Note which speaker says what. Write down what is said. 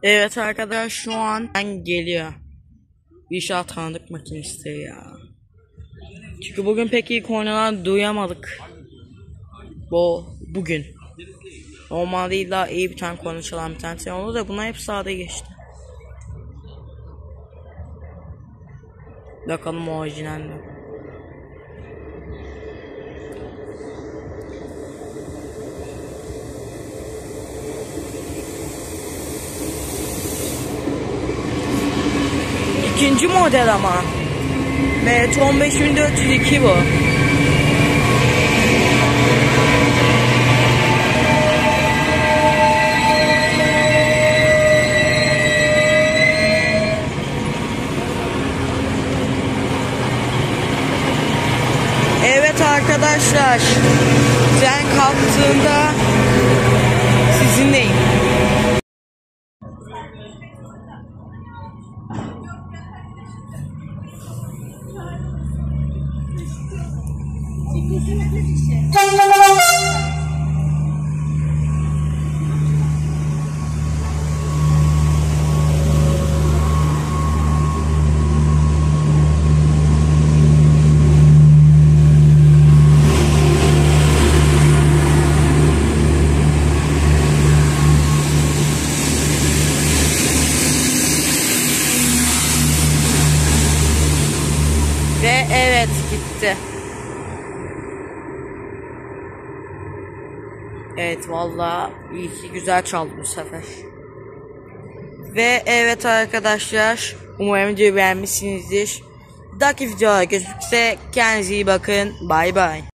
Speaker 1: Evet arkadaşlar, şu an geliyor. İnşaat tanıdık makinesi ya. Çünkü bugün pek iyi oynanan duyamadık. Bugün. Normalde illa iyi bir tane konu çalan bir tane oldu da bunlar hep sağda geçti. Bakalım orijinal mi? İkinci model ama. Evet, 15402 bu. Evet arkadaşlar, sen kalktığında sizinleyim. Ve evet, gitti. Evet, vallahi iyi ki güzel çaldı bu sefer. Ve evet arkadaşlar, umarım videoyu beğenmişsinizdir. Bir dahaki videoda görüşmek üzere, kendinize iyi bakın, bay bay.